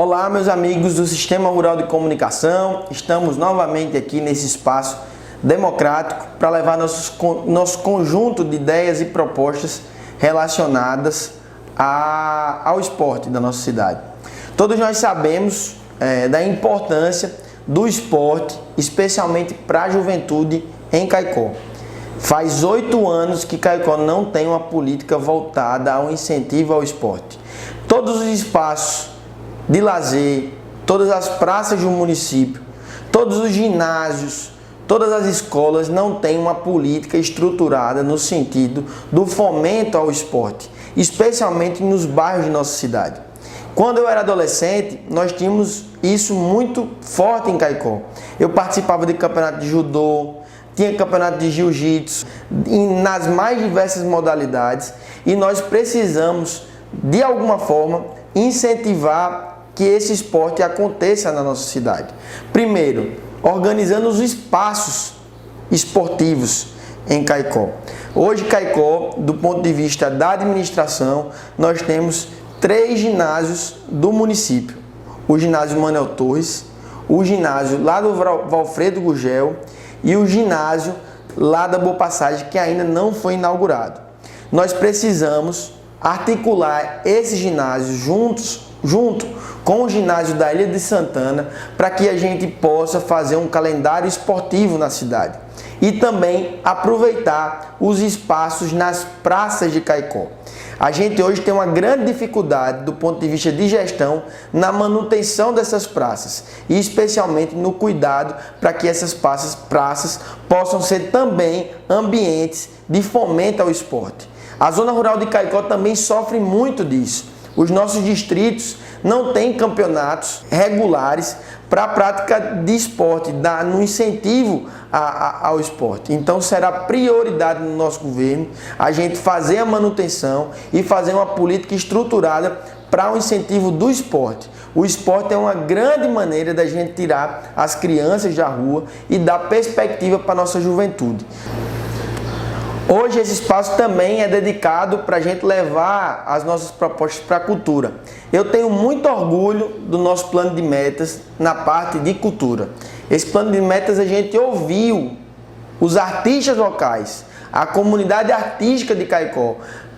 Olá, meus amigos do Sistema Rural de Comunicação. Estamos novamente aqui nesse espaço democrático para levar nosso conjunto de ideias e propostas relacionadas ao esporte da nossa cidade. Todos nós sabemos da importância do esporte, especialmente para a juventude em Caicó. Faz 8 anos que Caicó não tem uma política voltada ao incentivo ao esporte. Todos os espaços de lazer, todas as praças do município, todos os ginásios, todas as escolas não têm uma política estruturada no sentido do fomento ao esporte, especialmente nos bairros de nossa cidade. Quando eu era adolescente, nós tínhamos isso muito forte em Caicó. Eu participava de campeonato de judô, tinha campeonato de jiu-jitsu, nas mais diversas modalidades, e nós precisamos, de alguma forma, incentivar que esse esporte aconteça na nossa cidade. Primeiro, organizando os espaços esportivos em Caicó. Hoje, Caicó, do ponto de vista da administração, nós temos 3 ginásios do município. O ginásio Manuel Torres, o ginásio lá do Valfredo Gugel e o ginásio lá da Boa Passagem, que ainda não foi inaugurado. Nós precisamos articular esses ginásios junto com o ginásio da Ilha de Santana, para que a gente possa fazer um calendário esportivo na cidade e também aproveitar os espaços nas praças de Caicó. A gente hoje tem uma grande dificuldade do ponto de vista de gestão na manutenção dessas praças e especialmente no cuidado para que essas praças possam ser também ambientes de fomento ao esporte. A zona rural de Caicó também sofre muito disso. Os nossos distritos não têm campeonatos regulares para a prática de esporte, no incentivo ao esporte. Então será prioridade no nosso governo a gente fazer a manutenção e fazer uma política estruturada para o incentivo do esporte. O esporte é uma grande maneira da gente tirar as crianças da rua e dar perspectiva para a nossa juventude. Hoje esse espaço também é dedicado para a gente levar as nossas propostas para a cultura. Eu tenho muito orgulho do nosso plano de metas na parte de cultura. Esse plano de metas a gente ouviu os artistas locais, a comunidade artística de Caicó,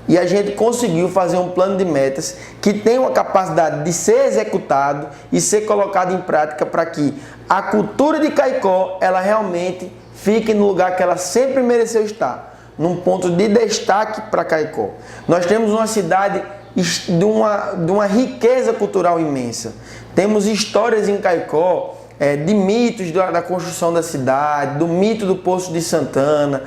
e a gente conseguiu fazer um plano de metas que tem uma capacidade de ser executado e ser colocado em prática para que a cultura de Caicó ela realmente fique no lugar que ela sempre mereceu estar, num ponto de destaque para Caicó. Nós temos uma cidade de uma riqueza cultural imensa. Temos histórias em Caicó de mitos da construção da cidade, do mito do Poço de Santana,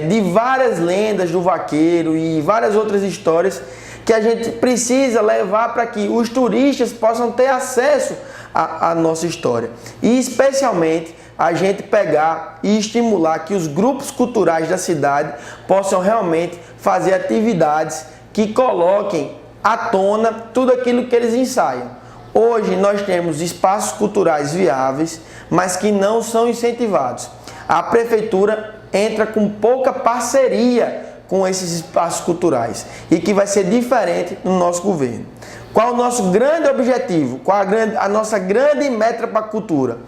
de várias lendas do vaqueiro e várias outras histórias que a gente precisa levar para que os turistas possam ter acesso à nossa história. E especialmente a gente pegar e estimular que os grupos culturais da cidade possam realmente fazer atividades que coloquem à tona tudo aquilo que eles ensaiam. Hoje nós temos espaços culturais viáveis, mas que não são incentivados. A prefeitura entra com pouca parceria com esses espaços culturais e que vai ser diferente no nosso governo. Qual o nosso grande objetivo? Qual a nossa grande meta para a cultura?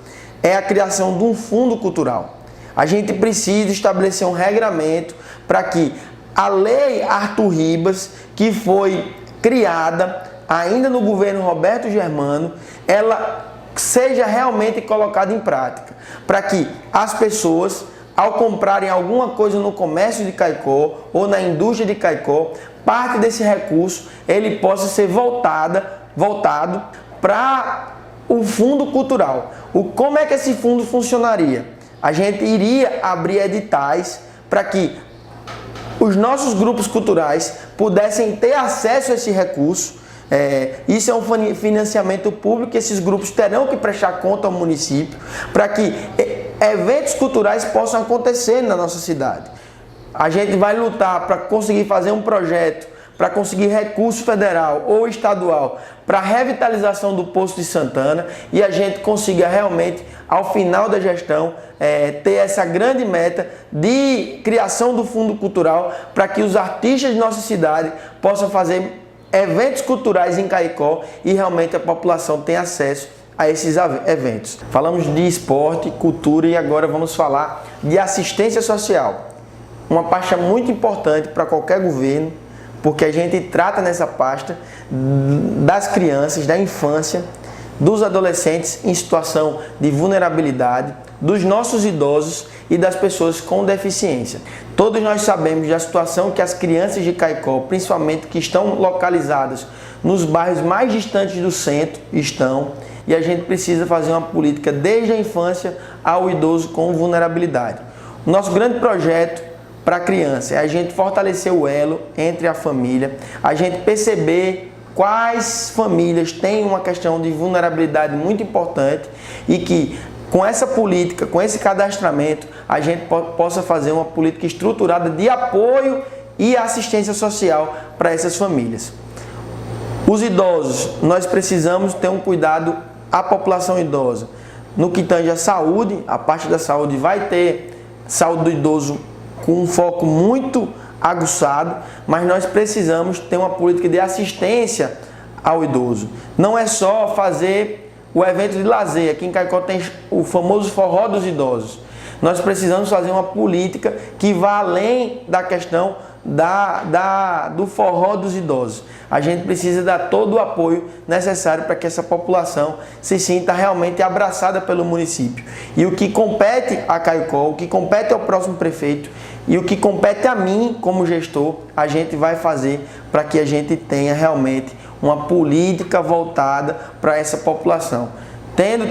É a criação de um fundo cultural. A gente precisa estabelecer um regramento para que a lei Arthur Ribas, que foi criada ainda no governo Roberto Germano, ela seja realmente colocada em prática, para que as pessoas, ao comprarem alguma coisa no comércio de Caicó ou na indústria de Caicó, parte desse recurso ele possa ser voltado para o fundo cultural. Como é que esse fundo funcionaria? A gente iria abrir editais para que os nossos grupos culturais pudessem ter acesso a esse recurso. Isso é um financiamento público que esses grupos terão que prestar conta ao município para que eventos culturais possam acontecer na nossa cidade. A gente vai lutar para conseguir fazer um projeto, para conseguir recurso federal ou estadual para a revitalização do Poço de Santana e a gente consiga realmente, ao final da gestão, ter essa grande meta de criação do Fundo Cultural para que os artistas de nossa cidade possam fazer eventos culturais em Caicó e realmente a população tem acesso a esses eventos. Falamos de esporte, cultura e agora vamos falar de assistência social. Uma pasta muito importante para qualquer governo, porque a gente trata nessa pasta das crianças, da infância, dos adolescentes em situação de vulnerabilidade, dos nossos idosos e das pessoas com deficiência. Todos nós sabemos da situação que as crianças de Caicó, principalmente que estão localizadas nos bairros mais distantes do centro, estão, e a gente precisa fazer uma política desde a infância ao idoso com vulnerabilidade. O nosso grande projeto para a criança é a gente fortalecer o elo entre a família, a gente perceber quais famílias têm uma questão de vulnerabilidade muito importante e que com essa política, com esse cadastramento, a gente possa fazer uma política estruturada de apoio e assistência social para essas famílias. Os idosos, nós precisamos ter um cuidado à população idosa. No que tange a saúde, a parte da saúde vai ter saúde do idoso com um foco muito aguçado, mas nós precisamos ter uma política de assistência ao idoso. Não é só fazer o evento de lazer. Aqui em Caicó tem o famoso forró dos idosos. Nós precisamos fazer uma política que vá além da questão do forró dos idosos. A gente precisa dar todo o apoio necessário para que essa população se sinta realmente abraçada pelo município. E o que compete a Caicó, o que compete ao próximo prefeito e o que compete a mim como gestor, a gente vai fazer para que a gente tenha realmente uma política voltada para essa população, tendo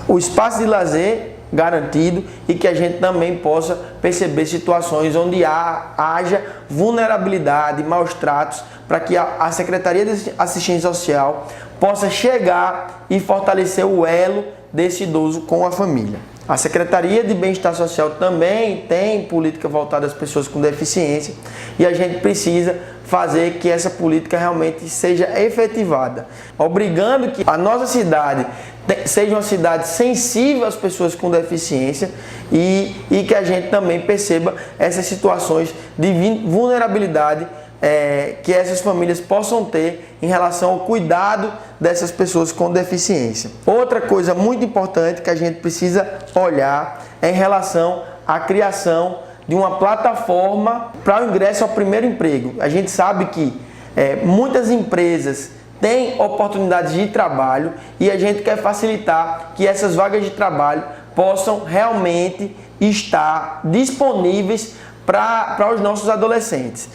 o espaço de lazer garantido e que a gente também possa perceber situações onde haja vulnerabilidade, maus tratos, para que a Secretaria de Assistência Social possa chegar e fortalecer o elo desse idoso com a família. A Secretaria de Bem-Estar Social também tem política voltada às pessoas com deficiência e a gente precisa fazer que essa política realmente seja efetivada, obrigando que a nossa cidade seja uma cidade sensível às pessoas com deficiência e que a gente também perceba essas situações de vulnerabilidade que essas famílias possam ter em relação ao cuidado dessas pessoas com deficiência. Outra coisa muito importante que a gente precisa olhar é em relação à criação de uma plataforma para o ingresso ao primeiro emprego. A gente sabe que muitas empresas têm oportunidades de trabalho e a gente quer facilitar que essas vagas de trabalho possam realmente estar disponíveis para os nossos adolescentes.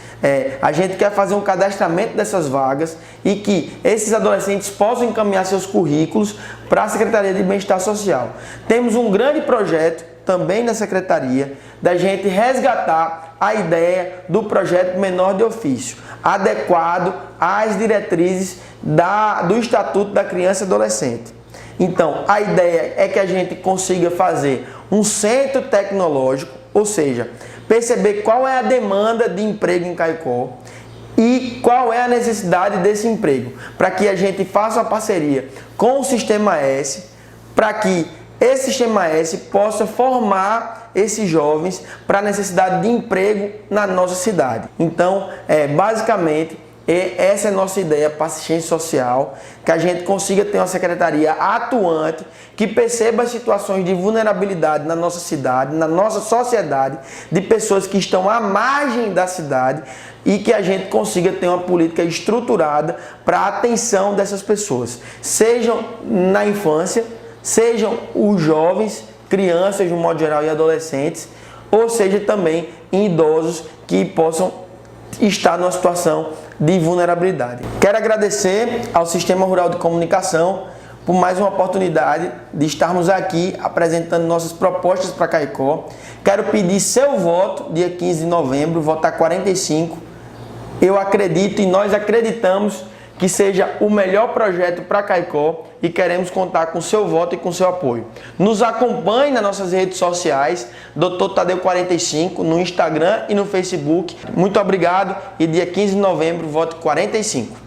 A gente quer fazer um cadastramento dessas vagas e que esses adolescentes possam encaminhar seus currículos para a Secretaria de Bem-Estar Social. Temos um grande projeto também na Secretaria da gente resgatar a ideia do projeto menor de ofício, adequado às diretrizes do Estatuto da Criança e Adolescente. Então, a ideia é que a gente consiga fazer um centro tecnológico, ou seja, perceber qual é a demanda de emprego em Caicó e qual é a necessidade desse emprego, para que a gente faça uma parceria com o Sistema S, para que esse Sistema S possa formar esses jovens para a necessidade de emprego na nossa cidade. Então, basicamente, essa é a nossa ideia para assistência social, que a gente consiga ter uma secretaria atuante, que perceba as situações de vulnerabilidade na nossa cidade, na nossa sociedade, de pessoas que estão à margem da cidade e que a gente consiga ter uma política estruturada para a atenção dessas pessoas, sejam na infância, sejam os jovens, crianças de um modo geral e adolescentes, ou seja também em idosos que possam estar numa situação de vulnerabilidade. Quero agradecer ao Sistema Rural de Comunicação por mais uma oportunidade de estarmos aqui apresentando nossas propostas para Caicó. Quero pedir seu voto dia 15 de novembro, votar 45. Eu acredito e nós acreditamos que seja o melhor projeto para Caicó e queremos contar com seu voto e com seu apoio. Nos acompanhe nas nossas redes sociais, Dr. Tadeu 45, no Instagram e no Facebook. Muito obrigado e dia 15 de novembro, vote 45.